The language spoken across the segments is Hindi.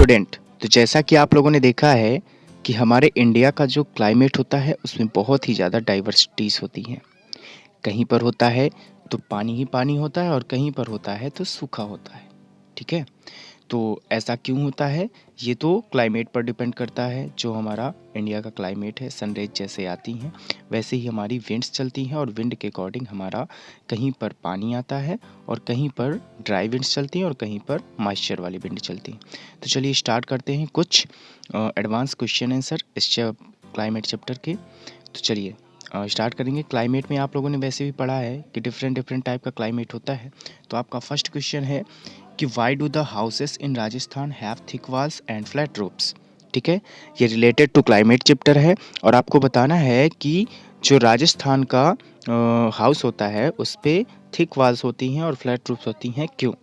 स्टूडेंट, तो जैसा कि आप लोगों ने देखा है कि हमारे इंडिया का जो क्लाइमेट होता है उसमें बहुत ही ज़्यादा डाइवर्सिटीज़ होती हैं। कहीं पर होता है तो पानी ही पानी होता है और कहीं पर होता है तो सूखा होता है। ठीक है? तो ऐसा क्यों होता है? ये तो क्लाइमेट पर डिपेंड करता है। जो हमारा इंडिया का क्लाइमेट है, सनराइज़ जैसे आती हैं, वैसे ही हमारी विंड्स चलती हैं और विंड के अकॉर्डिंग हमारा कहीं पर पानी आता है और कहीं पर ड्राई विंड्स चलती हैं और कहीं पर मॉइस्चर वाली विंड चलती हैं। तो चलिए स्टार्ट करते हैं कुछ एडवांस क्वेश्चन आंसर इस क्लाइमेट चैप्टर के। तो चलिए स्टार्ट करेंगे। क्लाइमेट में आप लोगों ने वैसे भी पढ़ा है कि डिफरेंट डिफरेंट टाइप का क्लाइमेट होता है। तो आपका फर्स्ट क्वेश्चन है कि why do the houses in Rajasthan have thick walls and flat roofs. ठीक है, ये रिलेटेड टू क्लाइमेट चैप्टर है और आपको बताना है कि जो राजस्थान का हाउस होता है उस पर थिक वॉल्स होती हैं और फ्लैट रूफ्स होती हैं। क्यों?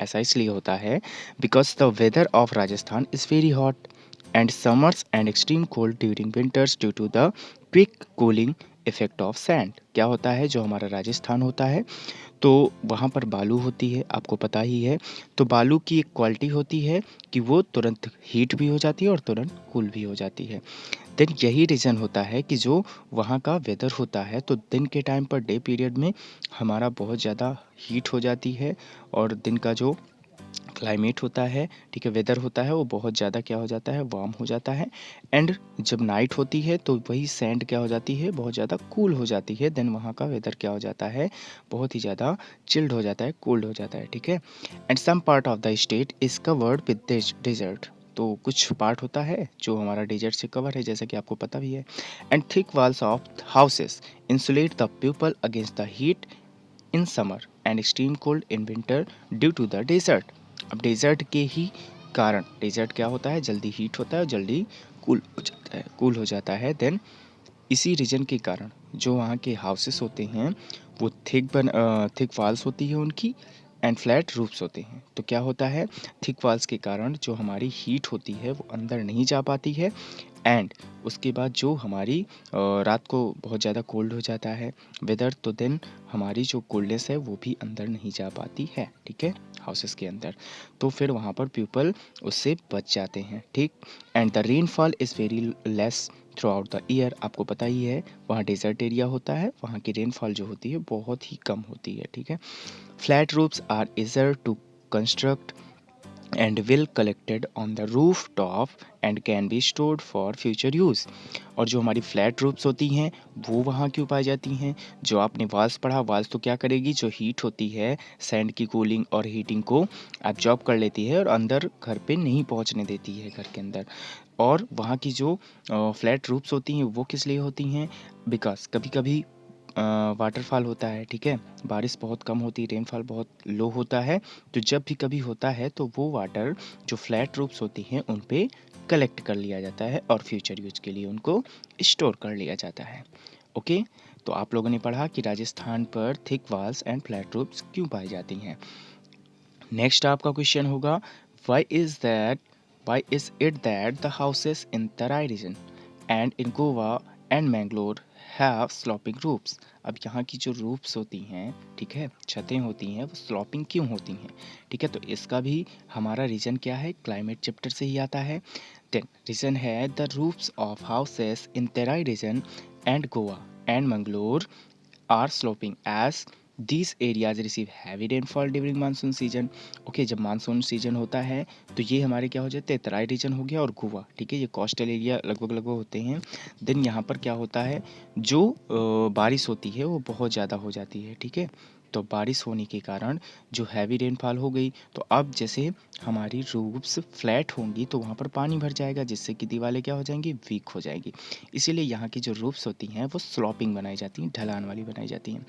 ऐसा इसलिए होता है because the weather of Rajasthan is very hot and summers and extreme cold during winters due to the quick cooling effect of sand। क्या होता है, जो हमारा राजस्थान होता है तो वहाँ पर बालू होती है, आपको पता ही है। तो बालू की एक क्वालिटी होती है कि वो तुरंत हीट भी हो जाती है और तुरंत कूल भी हो जाती है। देन यही रीज़न होता है कि जो वहाँ का वेदर होता है तो दिन के टाइम पर डे पीरियड में हमारा बहुत ज़्यादा हीट हो जाती है और दिन का जो क्लाइमेट होता है, ठीक है, वेदर होता है, वो बहुत ज़्यादा क्या हो जाता है, वार्म हो जाता है। एंड जब नाइट होती है तो वही सैंड क्या हो जाती है, बहुत ज़्यादा कूल हो जाती है। देन वहाँ का वेदर क्या हो जाता है, बहुत ही ज़्यादा चिल्ड हो जाता है, कोल्ड हो जाता है। ठीक है, and some part of the state is covered with desert. तो कुछ पार्ट होता है जो हमारा डेजर्ट से कवर है, जैसा कि आपको पता भी है। And thick walls of houses insulate the people against the heat in summer and extreme cold in winter due to the desert. अब डेजर्ट के ही कारण, डेजर्ट क्या होता है, जल्दी हीट होता है, जल्दी कूल हो जाता है। देन इसी रीजन के कारण जो वहाँ के हाउसेस होते हैं वो थिक वॉल्स होती है उनकी एंड फ्लैट रूफ्स होते हैं। तो क्या होता है, थिक वॉल्स के कारण जो हमारी हीट होती है वो अंदर नहीं जा पाती है एंड उसके बाद जो हमारी रात को बहुत ज़्यादा कोल्ड हो जाता है वेदर, तो देन हमारी जो कोल्डनेस है वो भी अंदर नहीं जा पाती है। ठीक है, हाउसेस के अंदर, तो फिर वहाँ पर पीपल उससे बच जाते हैं। ठीक, and the rainfall is very less through out the year. आपको पता ही है वहाँ डेजर्ट एरिया होता है, वहाँ की रेनफॉल जो होती है बहुत ही कम होती है। ठीक है, flat roofs are easier to construct and will collected on the rooftop and can be stored for future use। और जो हमारी फ्लैट रूफ्स होती हैं वो वहाँ क्यों पाई जाती हैं, जो आपने वाल्स पढ़ा, वाल्स तो क्या करेगी, जो हीट होती है सैंड की कूलिंग और हीटिंग को एब्जॉर्ब कर लेती है और अंदर घर पे नहीं पहुँचने देती है घर के अंदर। और वहाँ की जो फ्लैट रूफ्स होती हैं वो किस लिए होती हैं, बिकॉज कभी कभी वाटरफॉल होता है। ठीक है, बारिश बहुत कम होती है, रेनफॉल बहुत लो होता है, तो जब भी कभी होता है तो वो वाटर जो फ्लैट रूफ्स होती हैं उन पे कलेक्ट कर लिया जाता है और फ्यूचर यूज के लिए उनको स्टोर कर लिया जाता है। ओके, तो आप लोगों ने पढ़ा कि राजस्थान पर thick walls and flat roofs क्यों पाई जाती हैं। नेक्स्ट आपका क्वेश्चन होगा, why is it that the houses in Terai region and in Goa and Mangalore have sloping roofs. अब यहाँ की जो रूफ्स होती हैं, ठीक है, छतें होती हैं, वो स्लॉपिंग क्यों होती हैं। ठीक है, तो इसका भी हमारा रीज़न क्या है, क्लाइमेट चैप्टर से ही आता है। देन रीज़न है the roofs of houses in Terai region and Goa and Mangalore are sloping as these areas receive heavy rainfall during monsoon season। Okay, जब मानसून सीजन होता है तो ये हमारे क्या हो जाते हैं, तराई रीजन हो गया और गोवा, ठीक है, ये कोस्टल एरिया लगभग लगभग होते हैं। देन यहाँ पर क्या होता है, जो बारिश होती है वो बहुत ज़्यादा हो जाती है। ठीक है, तो बारिश होने के कारण जो हैवी रेनफॉल हो गई, तो अब जैसे हमारी रूफ्स फ्लैट होंगी तो वहाँ पर पानी भर जाएगा, जिससे कि दीवारें क्या हो जाएंगी, वीक हो जाएंगी। इसीलिए यहाँ की जो रूफ्स होती हैं वो स्लॉपिंग बनाई जाती हैं, ढलान वाली बनाई जाती हैं।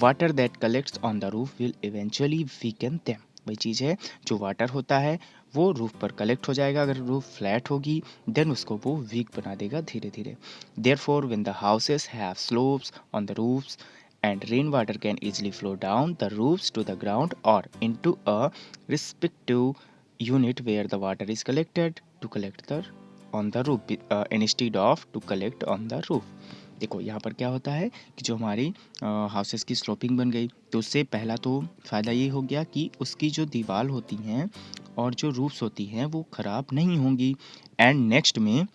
Water that collects on the roof will eventually weaken them. वही चीज़ है, जो वाटर होता है वो रूफ पर कलेक्ट हो जाएगा, अगर रूफ फ्लैट होगी देन उसको वो वीक बना देगा धीरे धीरे। Therefore when the houses have slopes on the roofs and rainwater can easily flow down the roofs to the ground or into a respective unit where the water is collected to collect the on the roof instead of to collect on the roof। देखो यहाँ पर क्या होता है कि जो हमारी हाउसेस की स्लोपिंग बन गई तो उससे पहला तो फ़ायदा ये हो गया कि उसकी जो दीवार होती हैं और जो रूफ्स होती हैं वो ख़राब नहीं होंगी। एंड नेक्स्ट में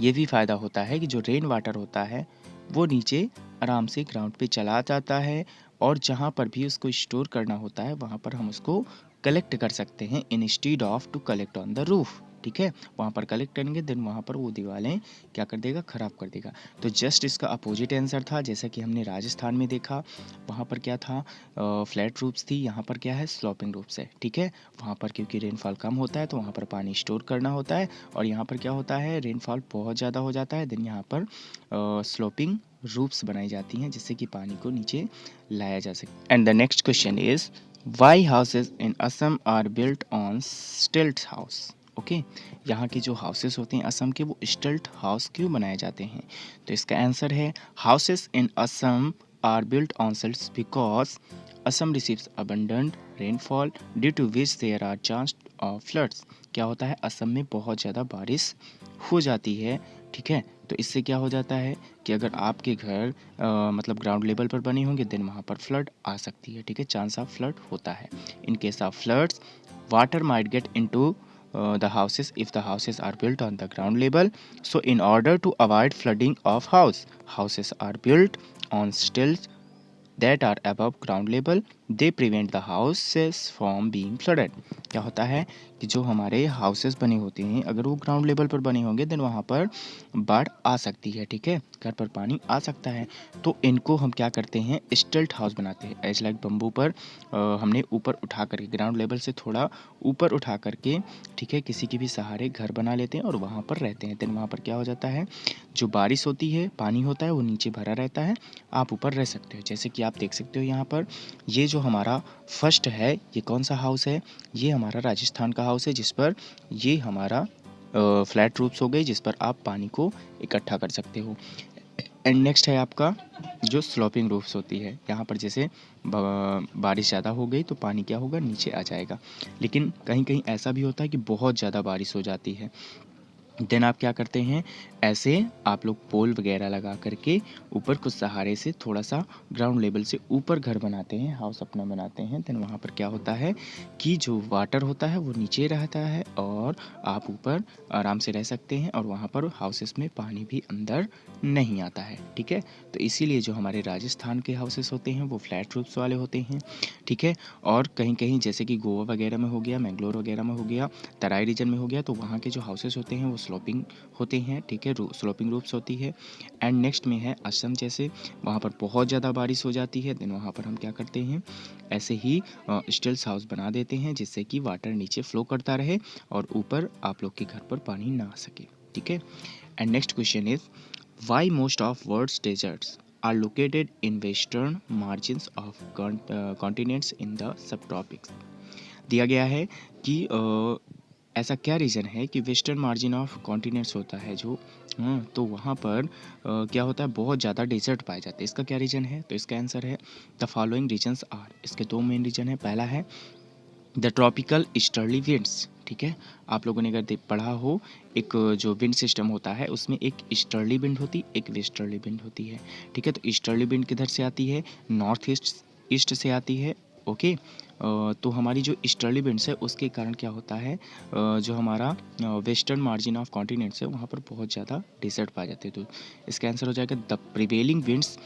ये भी फ़ायदा होता है कि जो रेन वाटर होता है वो नीचे आराम से ग्राउंड पे चला जाता है, और जहाँ पर भी उसको स्टोर करना होता है वहाँ पर हम उसको कलेक्ट कर सकते हैं instead of to collect on the roof. ठीक है, वहाँ पर कलेक्ट करेंगे देन वहाँ पर वो दीवारें क्या कर देगा, ख़राब कर देगा। तो जस्ट इसका अपोजिट आंसर था, जैसा कि हमने राजस्थान में देखा, वहाँ पर क्या था, फ्लैट रूफ्स थी, यहाँ पर क्या है, स्लोपिंग रूफ्स है। ठीक है, वहाँ पर क्योंकि रेनफॉल कम होता है तो वहाँ पर पानी स्टोर करना होता है, और यहाँ पर क्या होता है, रेनफॉल बहुत ज़्यादा हो जाता है, देन यहाँ पर स्लोपिंग रूफ्स बनाई जाती हैं जिससे कि पानी को नीचे लाया जा सके। And the next question is why houses in Assam are built on stilt house. Okay, यहाँ की जो हाउसेस होते हैं असम के वो स्टिल्ट हाउस क्यों बनाए जाते हैं? तो इसका आंसर है houses in Assam are built on stilts because Assam receives abundant rainfall due to which there are chance of floods. क्या होता है, असम में बहुत ज़्यादा बारिश हो जाती है। ठीक है, तो इससे क्या हो जाता है कि अगर आपके घर मतलब ग्राउंड लेवल पर बने होंगे देन वहाँ पर फ्लड आ सकती है। ठीक है, चांस ऑफ फ्लड होता है। In case of floods water might get into the houses if the houses are built on the ground level. So in order to avoid flooding of houses are built on stilts that are above ground level. They prevent the houses from being flooded. क्या होता है कि जो हमारे हाउसेस बने होते हैं अगर वो ग्राउंड लेवल पर बने होंगे देन वहाँ पर बाढ़ आ सकती है। ठीक है, घर पर पानी आ सकता है, तो इनको हम क्या करते हैं, स्टिल्ट हाउस बनाते हैं। एज लाइक बम्बू पर हमने ऊपर उठा करके ग्राउंड लेवल से थोड़ा ऊपर उठा करके, ठीक है, किसी के भी सहारे घर बना लेते हैं और वहाँ पर रहते हैं। देन वहाँ पर क्या हो जाता है, जो बारिश होती है पानी होता है वो नीचे भरा रहता है, आप ऊपर रह सकते हो। जैसे कि आप देख सकते हो यहाँ पर ये जो हमारा फर्स्ट है ये कौन सा हाउस है, ये हमारा राजस्थान का हाउस है जिस पर ये हमारा फ्लैट रूफ्स हो गई जिस पर आप पानी को इकट्ठा कर सकते हो। एंड नेक्स्ट है आपका जो स्लोपिंग रूफ्स होती है, यहाँ पर जैसे बारिश ज़्यादा हो गई तो पानी क्या होगा, नीचे आ जाएगा। लेकिन कहीं कहीं ऐसा भी होता है कि बहुत ज़्यादा बारिश हो जाती है, देन आप क्या करते हैं, ऐसे आप लोग पोल वगैरह लगा करके ऊपर कुछ सहारे से थोड़ा सा ग्राउंड लेवल से ऊपर घर बनाते हैं, हाउस अपना बनाते हैं। देन वहाँ पर क्या होता है कि जो वाटर होता है वो नीचे रहता है और आप ऊपर आराम से रह सकते हैं, और वहाँ पर हाउसेस में पानी भी अंदर नहीं आता है। ठीक है, तो इसीलिए जो हमारे राजस्थान के हाउसेस होते हैं वो फ्लैट रूफ्स वाले होते हैं। ठीक है, और कहीं कहीं जैसे कि गोवा वगैरह में हो गया, मैंगलोर वगैरह में हो गया, तराई रीजन में हो गया, तो वहाँ के जो हाउसेस होते हैं वो स्लोपिंग होते हैं। ठीक है, स्लोपिंग रूफ्स होती है। एंड नेक्स्ट में है असम, जैसे वहाँ पर बहुत ज़्यादा बारिश हो जाती है देन वहाँ पर हम क्या करते हैं, ऐसे ही स्टिल्स हाउस बना देते हैं जिससे कि वाटर नीचे फ्लो करता रहे और ऊपर आप लोग के घर पर पानी ना आ सके। ठीक है, and next question is why most of world's deserts are located in western margins of continents in the subtropics। दिया गया है कि ऐसा क्या रीज़न है कि वेस्टर्न मार्जिन ऑफ कॉन्टिनेंट्स होता है जो तो वहाँ पर क्या होता है, बहुत ज़्यादा डेजर्ट पाए जाते हैं। इसका क्या रीज़न है, तो इसका आंसर है द फॉलोइंग रीजन्स आर। इसके दो मेन रीजन है, पहला है द ट्रॉपिकल ईस्टर्ली विंड्स। ठीक है, आप लोगों ने अगर पढ़ा हो एक जो विंड सिस्टम होता है उसमें एक ईस्टर्ली विंड होती एक वेस्टर्ली विंड होती है। ठीक है, तो ईस्टर्ली विंड किधर से आती है, नॉर्थ ईस्ट से आती है। ओके, तो हमारी जो ईस्टर्ली विंड्स है उसके कारण क्या होता है, जो हमारा वेस्टर्न मार्जिन ऑफ कॉन्टिनेंट्स है वहाँ पर बहुत ज़्यादा डेजर्ट पाए जाते हैं। तो इसका आंसर हो जाएगा the prevailing winds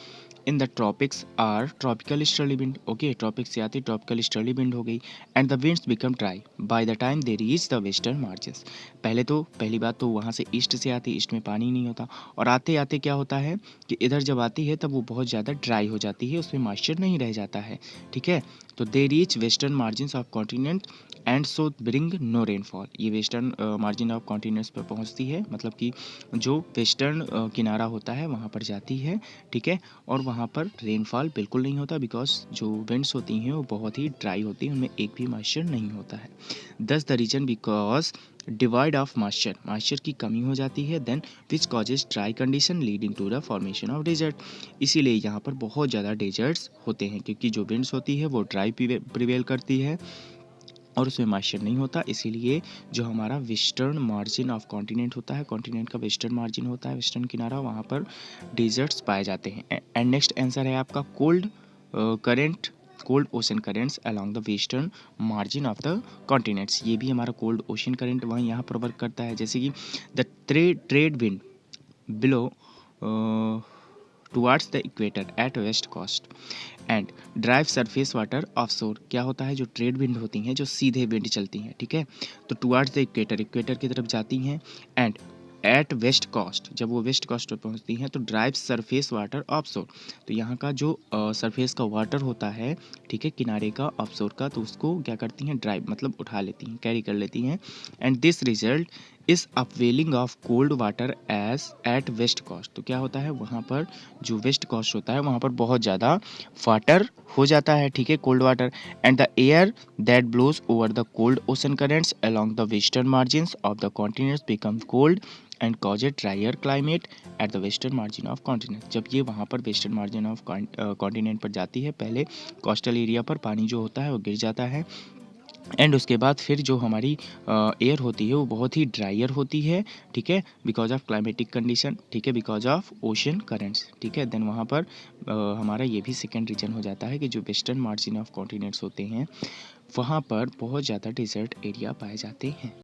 in the tropics are tropical easterly wind. Okay, tropics से आती ट्रॉपिकल ईस्टर्ली विंड हो गई and the winds become dry by the time they reach the western margins. पहली बात तो वहाँ से ईस्ट से आती, ईस्ट में पानी नहीं होता, और आते आते क्या होता है कि इधर जब आती है तब वो बहुत ज़्यादा ड्राई हो जाती है, उसमें मॉइस्चर नहीं रह जाता है। ठीक है, तो they reach western margins of continent and so bring no rainfall. ये वेस्टर्न मार्जिन ऑफ कॉन्टिनेंट्स पर पहुँचती है, मतलब कि जो वेस्टर्न किनारा होता है वहाँ पर जाती है। ठीक है, और वहाँ पर रेनफॉल बिल्कुल नहीं होता बिकॉज जो विंड्स होती हैं वो बहुत ही ड्राई होती हैं, उनमें एक भी मॉइस्चर नहीं होता है। Thus the reason because divide of moisture की कमी हो जाती है, then which causes dry condition leading to the formation of desert. इसीलिए यहाँ पर बहुत ज़्यादा डेजर्ट्स होते हैं क्योंकि जो विंड्स होती है वो ड्राई प्रिवेल करती है और उसमें मॉइस्चर नहीं होता। इसीलिए जो हमारा वेस्टर्न मार्जिन ऑफ कॉन्टिनेंट होता है, कॉन्टिनेंट का वेस्टर्न मार्जिन होता है, वेस्टर्न किनारा, वहाँ पर डेजर्ट्स पाए जाते हैं। एंड नेक्स्ट आंसर है आपका cold current cold ocean currents along the western margin of the continents. ये भी हमारा कोल्ड ओशन करेंट वहाँ यहाँ पर वर्क करता है। जैसे कि the trade wind blow towards the equator at west coast and drive surface water offshore. क्या होता है, जो ट्रेड विंड होती हैं, जो सीधे विंड चलती हैं, ठीक है, तो टुवार्ड्स द इक्वेटर, इक्वेटर की तरफ जाती हैं, एंड एट वेस्ट कोस्ट, जब वो वेस्ट कोस्ट पर पहुंचती हैं तो ड्राइव सरफेस वाटर ऑफशोर, तो यहाँ का जो सरफेस का वाटर होता है, ठीक है, किनारे का, ऑफशोर का, तो उसको क्या करती हैं, ड्राइव मतलब उठा लेती हैं, कैरी कर लेती हैं। And this result is upwelling of cold water as at west coast. तो क्या होता है, वहाँ पर जो वेस्ट कोस्ट होता है वहाँ पर बहुत ज़्यादा वाटर हो जाता है, ठीक है, cold water. And the air that blows over the cold ocean currents along the western margins of the continents become cold and cause a drier climate at the western margin of continent. जब ये वहाँ पर वेस्टर्न मार्जिन ऑफ कॉन्टिनेंट पर जाती है, पहले कोस्टल एरिया पर पानी जो होता है वो गिर जाता है, एंड उसके बाद फिर जो हमारी एयर होती है वो बहुत ही ड्रायर होती है, ठीक है, बिकॉज ऑफ क्लाइमेटिक कंडीशन, ठीक है, बिकॉज ऑफ ओशन करेंट्स, ठीक है। देन वहाँ पर हमारा ये भी सेकेंड रीजन हो जाता है कि जो वेस्टर्न मार्जिन ऑफ कॉन्टिनेंट्स होते हैं वहाँ पर बहुत ज़्यादा डिजर्ट एरिया पाए जाते हैं।